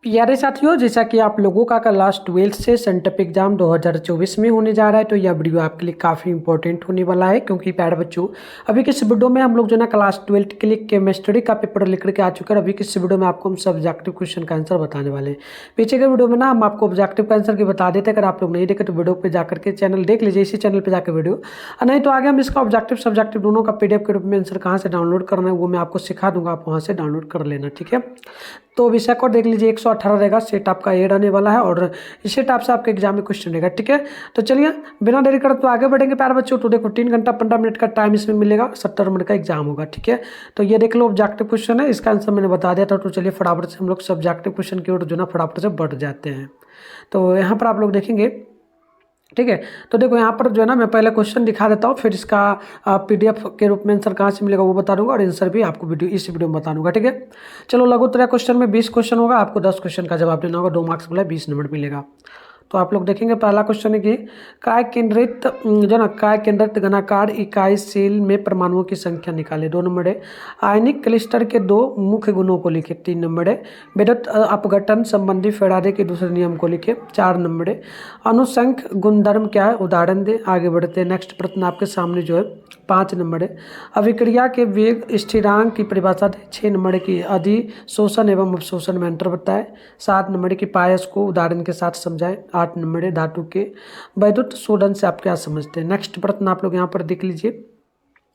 प्यारे साथियों, जैसा कि आप लोगों का क्लास 12 से सेंटअप एग्जाम 2024 में होने जा रहा है, तो यह वीडियो आपके लिए काफ़ी इंपॉर्टेंट होने वाला है। क्योंकि प्यारे बच्चों, अभी किस वीडियो में हम लोग जो ना क्लास 12 के लिए केमिस्ट्री का पेपर लिख के आ चुके हैं। अभी किस वीडियो में आपको हम सब्जेक्टिव क्वेश्चन का आंसर बताने वाले हैं। पीछे के वीडियो में ना हम आपको ऑब्जेक्टिव का आंसर की बता देते हैं। अगर आप लोग नहीं देखे तो वीडियो पर जाकर के चैनल देख लीजिए, इसी चैनल पर जाकर वीडियो। नहीं तो आगे हम इसका ऑब्जेक्टिव सब्जेक्टिव दोनों का PDF के रूप में आंसर कहाँ से डाउनलोड करना है वो मैं आपको सिखा दूंगा, आप वहाँ से डाउनलोड कर लेना, ठीक है। तो विषय को देख लीजिए, 118 रहेगा, सेट आपका ए रहने वाला है और इसी टाइप से आपके एग्जाम में क्वेश्चन रहेगा, ठीक है। तो चलिए बिना देरी कर तो आगे बढ़ेंगे प्यारे बच्चों। तो देखो 3 घंटा 15 मिनट का टाइम इसमें मिलेगा, 70 मिनट का एग्जाम होगा, ठीक है। तो ये देख लो ऑब्जेक्टिव क्वेश्चन है, इसका आंसर मैंने बता दिया था। तो चलिए फटाफट से हम लोग सब्जेक्टिव क्वेश्चन की ओर जो ना फटाफट से बढ़ जाते हैं। तो यहाँ पर आप लोग देखेंगे, ठीक है। तो देखो यहाँ पर जो है ना मैं पहले क्वेश्चन दिखा देता हूँ, फिर इसका PDF के रूप में आंसर कहाँ से मिलेगा वो बता दूंगा और आंसर भी आपको इस वीडियो में बता दूंगा, ठीक है। चलो लघुत्तरा क्वेश्चन में 20 क्वेश्चन होगा, आपको 10 क्वेश्चन का जवाब देना होगा, 2 मार्क्स बोला 20 नंबर मिलेगा। तो आप लोग देखेंगे पहला क्वेश्चन है कि काय केंद्रित जो ना काय केंद्रित घनाकार इकाई सेल में परमाणुओं की संख्या निकाले। 2 नंबर है। आयनिक क्लिस्टर के 2 मुख्य गुणों को लिखे। 3 नंबर है। विद्युत अपघटन संबंधी फेराडे के दूसरे नियम को लिखे। 4 नंबर है। अनुसंख गुणधर्म क्या है, उदाहरण दे। आगे बढ़ते हैं, नेक्स्ट प्रश्न आपके सामने जो है 5 नंबर है। अभिक्रिया के वेग स्थिरांक की परिभाषा दे। 6 नंबर की अधिशोषण एवं अवशोषण में अंतर बताए। 7 नंबर की पायस को उदाहरण के साथ समझाएं। 8 नंबर है धातु के वैद्युत शोधन से आप क्या समझते हैं। नेक्स्ट प्रश्न आप लोग यहाँ पर देख लीजिए,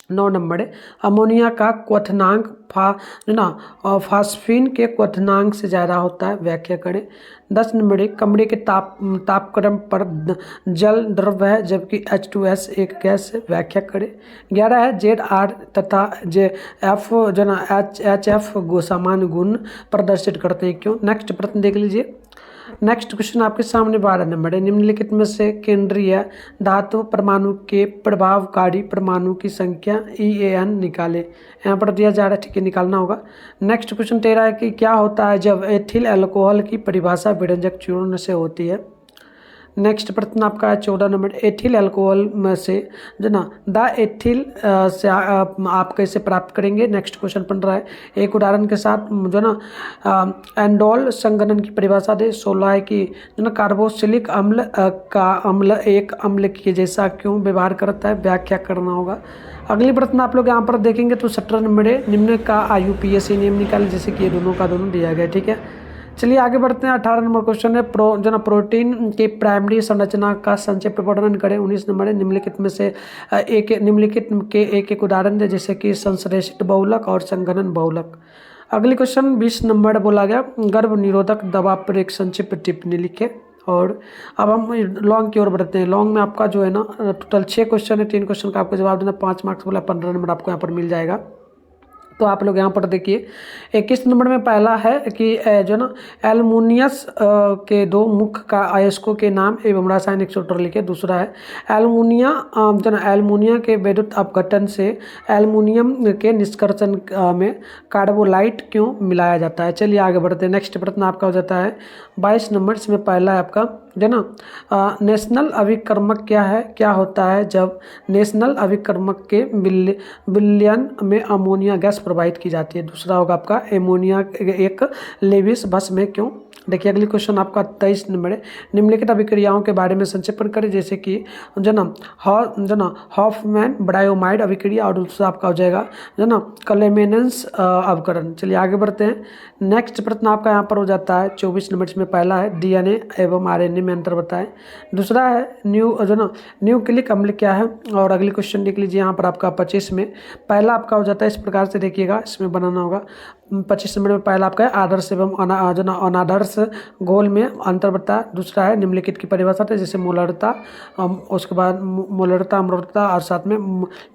9 नंबर है। अमोनिया का क्वथनांक फास्फीन के क्वथनांक से ज़्यादा होता है, व्याख्या करें। 10 नंबर है। कमरे के तापक्रम पर जल द्रव है जबकि H2S एक गैस है, व्याख्या करें। 11 है। ZR तथा JF जो ना HF सामान्य गुण प्रदर्शित करते हैं, क्यों। नेक्स्ट प्रश्न देख लीजिए, नेक्स्ट क्वेश्चन आपके सामने 12 नंबर है। निम्नलिखित में से केंद्रीय धातु परमाणु के प्रभावकारी परमाणु की संख्या EAN निकाले। यहाँ पर दिया जा रहा है, ठीक है, निकालना होगा। नेक्स्ट क्वेश्चन 13 है कि क्या होता है जब एथिल अल्कोहल की परिभाषा विरंजक चूर्ण से होती है। नेक्स्ट प्रश्न आपका है 14 नंबर। एथिल अल्कोहल में से जो ना द एथिल से आप कैसे प्राप्त करेंगे। नेक्स्ट क्वेश्चन 15 है। एक उदाहरण के साथ जो ना एंडोल संघनन की परिभाषा दे। 16 है कि जो ना कार्बोक्सिलिक अम्ल का अम्ल एक अम्ल के जैसा क्यों व्यवहार करता है, व्याख्या करना होगा। अगली प्रश्न आप लोग यहाँ पर देखेंगे तो 17 नंबर है। निम्न का IUPAC नियम निकाले, जैसे कि ये दोनों का दोनों दिया गया, ठीक है। चलिए आगे बढ़ते हैं। 18 नंबर क्वेश्चन है जो ना प्रोटीन की प्राइमरी संरचना का संक्षिप्त वर्णन करें। 19 नंबर है। निम्नलिखित में से निम्नलिखित के एक उदाहरण दे, जैसे कि संश्लेषित बहुलक और संघनन बहुलक। अगली क्वेश्चन 20 नंबर बोला गया गर्भ निरोधक दवा पर एक संक्षिप्त टिप्पणी लिखे। और अब हम लॉन्ग की ओर बढ़ते हैं। लॉन्ग में आपका जो है ना टोटल 6 क्वेश्चन है, 3 क्वेश्चन का आपको जवाब देना, 5 मार्क्स बोला, 15 नंबर आपको यहाँ पर मिल जाएगा। तो आप लोग यहाँ पर देखिए 21 नंबर में पहला है कि जो ना एल्युमिनियस के 2 मुख्य का अयस्कों के नाम एवं रासायनिक सूत्र लिखे। दूसरा है जो ना एल्युमिनिया के विद्युत अपघटन से एल्युमिनियम के निष्कर्षण में कार्बोलाइट क्यों मिलाया जाता है। चलिए आगे बढ़ते हैं। नेक्स्ट प्रश्न आपका हो जाता है 22 नंबर, इसमें पहला है आपका जो ना नेशनल अभिकर्मक क्या है, क्या होता है जब नेशनल अभिकर्मक के विलयन में अमोनिया गैस प्रवाहित की जाती है। दूसरा होगा आपका एमोनिया एक लेविस भस्म में क्यों। देखिए अगली क्वेश्चन आपका 23 नंबर है। निम्नलिखित अभिक्रियाओं के बारे में संक्षेपण करें, जैसे कि जो ना हॉफमैन ब्रायोमाइड अभिक्रिया और दूसरा आपका हो जाएगा जो ना क्लेमेनेंस अवकरण। चलिए आगे बढ़ते हैं। नेक्स्ट प्रश्न आपका यहाँ पर हो जाता है 24 नंबर, इसमें पहला है DNA एवं RNA में अंतर बताएं। दूसरा है न्यूक्लिक अम्ल क्या है। और अगली क्वेश्चन देख लीजिए यहाँ पर आपका 25 में पहला आपका हो जाता है, इस प्रकार से देखिएगा, इसमें बनाना होगा। 25 नंबर में पहला आपका है आदर्श एवं अनादर्श घोल में अंतर बताया। दूसरा है निम्नलिखित की परिभाषा है, जैसे मोलरता, उसके बाद मोलरता अम्लता और साथ में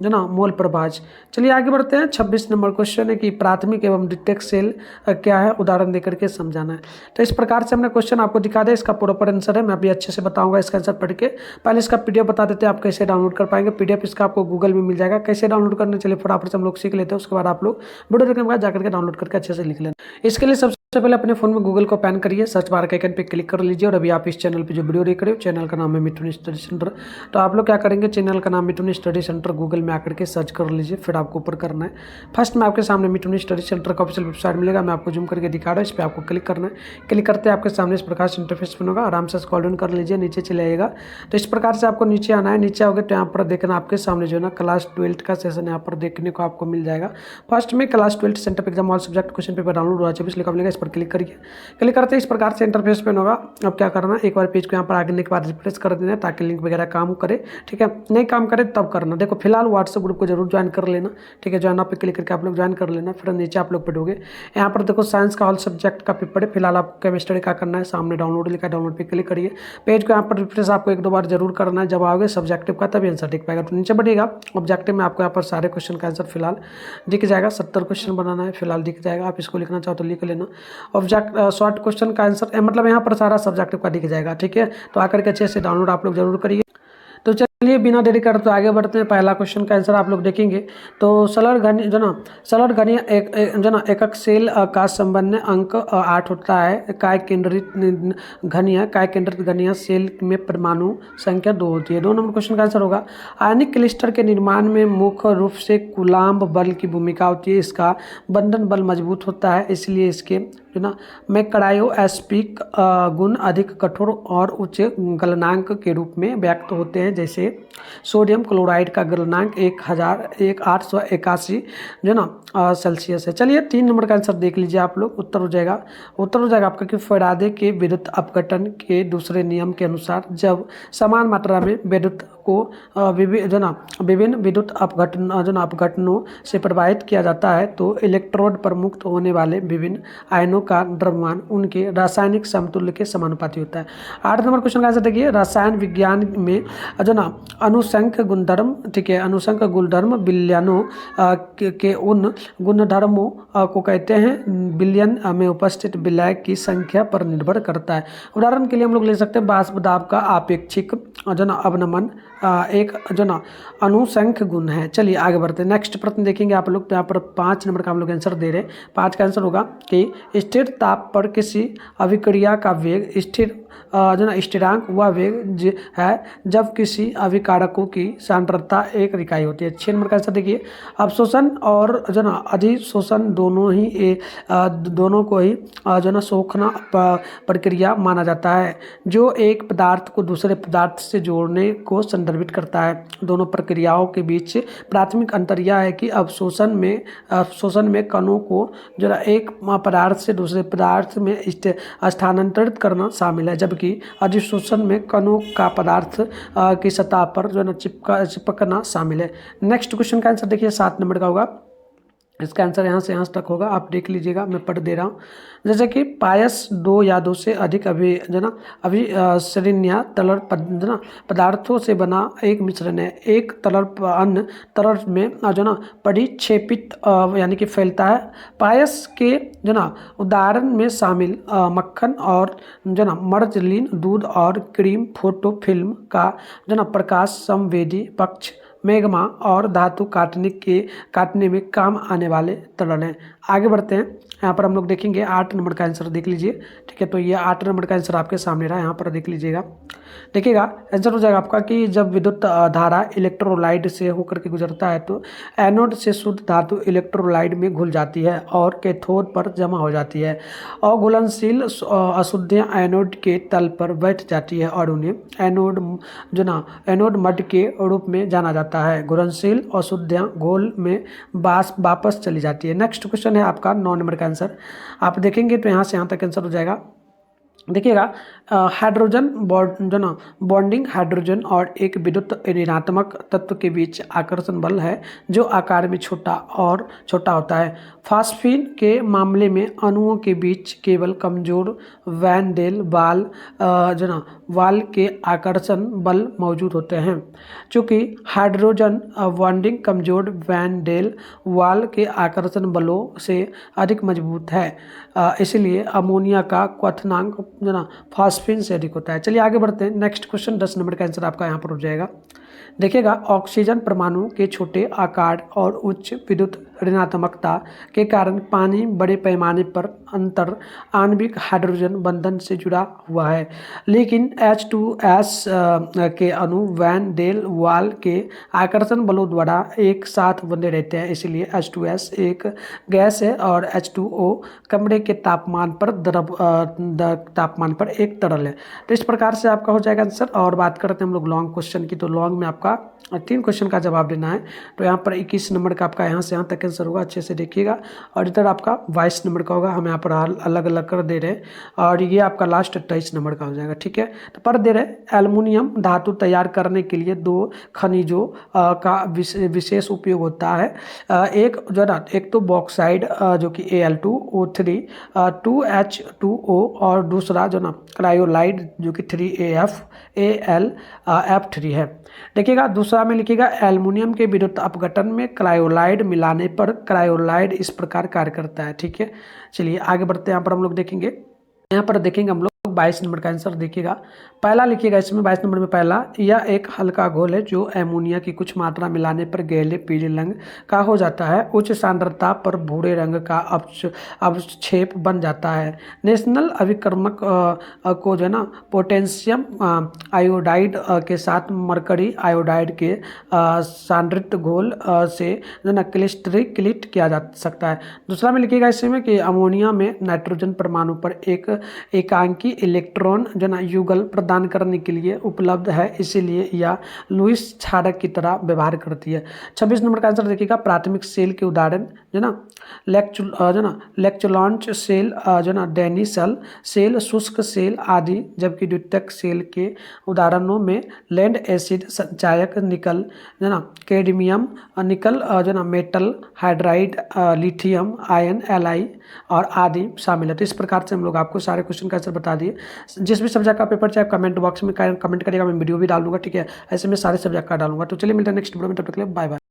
जो ना मोल प्रभाज। चलिए आगे बढ़ते हैं। 26 नंबर क्वेश्चन है कि प्राथमिक एवं द्वितीयक सेल क्या है, उदाहरण देकर के समझाना है। तो इस प्रकार से हमने क्वेश्चन आपको दिखा दिया, इसका प्रॉपर आंसर है, मैं अभी अच्छे से बताऊंगा इसका आंसर पढ़ के। पहले इसका PDF बता देते हैं आप कैसे डाउनलोड कर पाएंगे। PDF इसका आपको गूगल में मिल जाएगा, कैसे डाउनलोड करना। चलिए फटाफट से हम लोग सीख लेते हैं, उसके बाद आप लोग वीडियो देखने के बाद जाकर के डाउनलोड करके अच्छे से लिख लेना। इसके लिए सबसे सबसे पहले अपने फ़ोन में गूगल को ओपन करिए, सर्च बार के आइकन पे क्लिक कर लीजिए और अभी आप इस चैनल पे जो वीडियो देख रहे हो, चैनल का नाम है मिथुन स्टडी सेंटर। तो आप लोग क्या करेंगे, चैनल का नाम मिथुन स्टडी सेंटर गूगल में आकर के सर्च कर लीजिए, फिर आपको ऊपर करना है। फर्स्ट में आपके सामने मिथुन स्टडी सेंटर का ऑफिशियल वेबसाइट मिलेगा, मैं आपको जूम करके दिखा रहा हूँ। इस पर आपको क्लिक करना है। क्लिक करते आपके सामने इस प्रकार से इंटरफेस बनेगा, आराम से स्क्रॉल डाउन कर लीजिए, नीचे चले आएगा। तो इस प्रकार से आपको नीचे आना है। नीचे आओगे तो यहाँ पर देखना आपके सामने जो है ना क्लास 12 का सेशन यहाँ पर देखने को आपको मिल जाएगा। फर्स्ट में class 12 centre exam all subject question paper download 2024 लिखा मिलेगा, इस पर क्लिक करिए। क्लिक करते इस प्रकार से इंटरफेस पे होगा। अब क्या करना है, एक बार पेज को यहाँ पर आगे के बाद रिफ्रेश कर देना है ताकि लिंक वगैरह काम करे। ठीक है, नहीं काम करे तब करना। देखो फिलहाल व्हाट्सएप ग्रुप को जरूर ज्वाइन कर लेना। ठीक है, ज्वाइन पे क्लिक करके आप लोग ज्वाइन कर लेना। फिर नीचे आप लोग पढ़ोगे, यहाँ पर देखो साइंस का ऑल सब्जेक्ट का पेपर है। फिलहाल आपको केमिस्ट्री का करना है, सामने डाउनलोड लिखा है, डाउनलोड पे क्लिक करिए। पेज को यहाँ पर रिफ्रेश आपको 1-2 बार जरूर करना है। जब आओगे सब्जेक्टिव का तभी आंसर दिख पाएगा। तो नीचे बढ़ेगा, ऑब्जेक्टिव में आपको यहाँ पर सारे क्वेश्चन का आंसर फिलहाल दिख जाएगा। 70 क्वेश्चन बनाना है, फिलहाल दिख जाएगा। आप इसको लिखना चाहो तो लिख लेना। ऑब्जेक्ट शॉर्ट क्वेश्चन का आंसर मतलब यहाँ पर सारा सब्जेक्टिव का दिख जाएगा। ठीक है, तो आकर के अच्छे से डाउनलोड आप लोग जरूर करिए। तो चलिए बिना देरी करते तो आगे बढ़ते हैं। पहला क्वेश्चन का आंसर आप लोग देखेंगे तो सरल घनी जो ना सरल घनी जो ना एकक सेल का संबंध अंक 8 होता है। काय केंद्रित घनिया सेल में परमाणु संख्या 2 होती है। 2 नंबर क्वेश्चन का आंसर होगा आयनिक क्लिस्टर के निर्माण में मुख्य रूप से कूलाम्ब बल की भूमिका होती है। इसका बंधन बल मजबूत होता है, इसलिए इसके जो ना में क्रायोस्पिक गुण अधिक कठोर और उच्च गलनांक के रूप में व्यक्त होते हैं। जैसे सोडियम क्लोराइड का गलनांक 1881 जो ना सेल्सियस है। चलिए 3 नंबर का आंसर देख लीजिए आप लोग। उत्तर हो जाएगा आपका कि फैराडे के विद्युत अपघटन के दूसरे नियम के अनुसार जब समान मात्रा में विद्युत को विभिन्न विद्युत अपघटनों से प्रभावित किया जाता है तो इलेक्ट्रोड पर मुक्त होने वाले विभिन्न आयनों का द्रव्यमान उनके रासायनिक समतुल्य के समानुपाती होता है। 8 नंबर क्वेश्चन का आंसर देखिए, रसायन विज्ञान में जो ना अनुसंख्य गुणधर्म, ठीक है, अनुसंख्य गुणधर्म विलयनों के उन गुणधर्मों को कहते हैं विलयन में उपस्थित विलय की संख्या पर निर्भर करता है। उदाहरण के लिए हम लोग ले सकते हैं बाष्प दाब का आपेक्षिक जो ना अवनमन एक जो ना अनुसंख्य गुण है। चलिए आगे बढ़ते हैं। नेक्स्ट प्रश्न देखेंगे आप लोग। तो यहाँ पर 5 नंबर का हम लोग आंसर दे रहे हैं। 5 का आंसर होगा कि स्थिर ताप पर किसी अभिक्रिया का वेग स्थिर जो ना स्थिरांक वह वेग है जब किसी अभिकारकों की सांद्रता एक इकाई होती है। 6 नंबर का आंसर देखिए, अवशोषण और जो ना अधिशोषण दोनों को ही जो ना सोखना प्रक्रिया माना जाता है जो एक पदार्थ को दूसरे पदार्थ से जोड़ने को संदर्भित करता है। दोनों प्रक्रियाओं के बीच प्राथमिक अंतर यह है कि अवशोषण में कणों को जो ना एक पदार्थ से दूसरे पदार्थ में स्थानांतरित करना शामिल है, जबकि अधिशोषण में कणों का पदार्थ की सतह पर जो ना चिपकना शामिल है। नेक्स्ट क्वेश्चन का आंसर देखिए 7 नंबर का होगा। इसका आंसर यहाँ से यहाँ तक होगा, आप देख लीजिएगा, मैं पढ़ दे रहा हूँ। जैसे कि पायस 2 या 2 से अधिक श्रेणियाँ तरल पदार्थों से बना एक मिश्रण है। एक तरल अन्य तरल में जो ना परिक्षेपित यानी कि फैलता है। पायस के जो ना उदाहरण में शामिल मक्खन और जो ना मर्जलीन दूध और क्रीम फोटो फिल्म का जो ना प्रकाश संवेदी पक्ष मैग्मा और धातु काटने में काम आने वाले तरल हैं। आगे बढ़ते हैं। यहाँ पर हम लोग देखेंगे 8 नंबर का आंसर देख लीजिए। ठीक है, तो ये 8 नंबर का आंसर आपके सामने रहा, यहाँ पर देख लीजिएगा। देखिएगा आंसर हो जाएगा आपका कि जब विद्युत धारा इलेक्ट्रोलाइट से होकर के गुजरता है तो एनोड से शुद्ध धातु इलेक्ट्रोलाइट में घुल जाती है और कैथोड पर जमा हो जाती है और घुलनशील अशुद्धियाँ एनोड के तल पर बैठ जाती है और उन्हें एनोड मड के रूप में जाना जाता है। घुलनशील अशुद्धियाँ घोल में वापस चली जाती है। नेक्स्ट क्वेश्चन है आपका 9 नंबर का आंसर। आप देखेंगे तो यहाँ से यहाँ तक आंसर हो जाएगा। देखिएगा हाइड्रोजन बॉन्डिंग हाइड्रोजन और एक विद्युत ऋणात्मक तत्व के बीच आकर्षण बल है जो आकार में छोटा होता है। फास्फीन के मामले में अणुओं के बीच केवल कमजोर वैन डेल वाल के आकर्षण बल मौजूद होते हैं। चूँकि हाइड्रोजन बॉन्डिंग कमजोर वैन डेल वाल के आकर्षण बलों से अधिक मजबूत है, इसलिए अमोनिया का क्वथनांक फास्फीन से अधिक होता है। चलिए आगे बढ़ते हैं। नेक्स्ट क्वेश्चन 10 नंबर का आंसर आपका यहाँ पर हो जाएगा। देखिएगा ऑक्सीजन परमाणु के छोटे आकार और उच्च विद्युत ऋणात्मकता के कारण पानी बड़े पैमाने पर अंतर आणविक हाइड्रोजन बंधन से जुड़ा हुआ है, लेकिन H2S के अणु वैन डेल वाल के आकर्षण बलों द्वारा एक साथ बंधे रहते हैं, इसलिए H2S एक गैस है और H2O कमरे के तापमान पर तापमान पर एक तरल है। तो इस प्रकार से आपका हो जाएगा आंसर। और बात करते हैं हम लोग लॉन्ग क्वेश्चन की, तो लॉन्ग में आपका 3 क्वेश्चन का जवाब देना है। तो यहाँ पर 21 नंबर का आपका यहाँ से यहाँ तक आंसर होगा, अच्छे से देखिएगा। और इधर आपका 22 नंबर का होगा, हम यहाँ पर अलग अलग कर दे रहे हैं। और ये आपका लास्ट 23 नंबर का हो जाएगा, ठीक है। तो पर दे रहे एल्युमिनियम धातु तैयार करने के लिए 2 खनिजों का विशेष उपयोग होता है। एक जो है ना, एक तो बॉक्साइड जो कि Al2O3 2H2O और दूसरा जो ना क्रायोलाइड जो कि 3AlF3 है। देखिएगा दूसरा में लिखिएगा एल्युमिनियम के विद्युत अपघटन में क्रायोलाइड मिलाने पर क्रायोलाइड इस प्रकार कार्य करता है, ठीक है। चलिए आगे बढ़ते हैं। यहाँ पर हम लोग देखेंगे, यहाँ पर देखेंगे हम लोग 22 नंबर का आंसर। देखिएगा पहला लिखिएगा इसमें 22 नंबर में पहला, यह एक हल्का घोल है जो अमोनिया की कुछ मात्रा मिलाने पर गहरे पीले रंग का हो जाता है। उच्च सांद्रता पर भूरे रंग का अवक्षेप बन जाता है। नेशनल अभिकर्मक को जो है ना पोटेशियम आयोडाइड के साथ मरकरी आयोडाइड के सांद्रित घोल से जो है ना क्लिस्टरीकृत किया जा सकता है। दूसरा में लिखिएगा इसमें कि अमोनिया में नाइट्रोजन परमाणु पर एक एकांकी इलेक्ट्रॉन जो ना युगल प्रदान करने के लिए उपलब्ध है, इसीलिए यह लुईस क्षारक की तरह व्यवहार करती है। 26 नंबर का आंसर देखिएगा प्राथमिक सेल के उदाहरण जो ना लेक्चुलॉन्च सेल जो ना डेनिसल सेल, शुष्क सेल आदि, जबकि द्वितीयक सेल के उदाहरणों में लैंड एसिड संचायक निकल जो ना कैडमियम निकल जो ना metal hydride lithium ion ally और आदि शामिल है। तो इस प्रकार से हम लोग आपको सारे क्वेश्चन का आंसर बता दिए। जिस भी सब्जेक्ट का पेपर चाहे कमेंट बॉक्स में कमेंट करिएगा, मैं वीडियो भी डाल दूंगा, ठीक है। ऐसे में सारे सब्जेक्ट का डालूंगा। तो चलिए मिलते हैं नेक्स्ट वीडियो में, तब तक के लिए बाय बाय।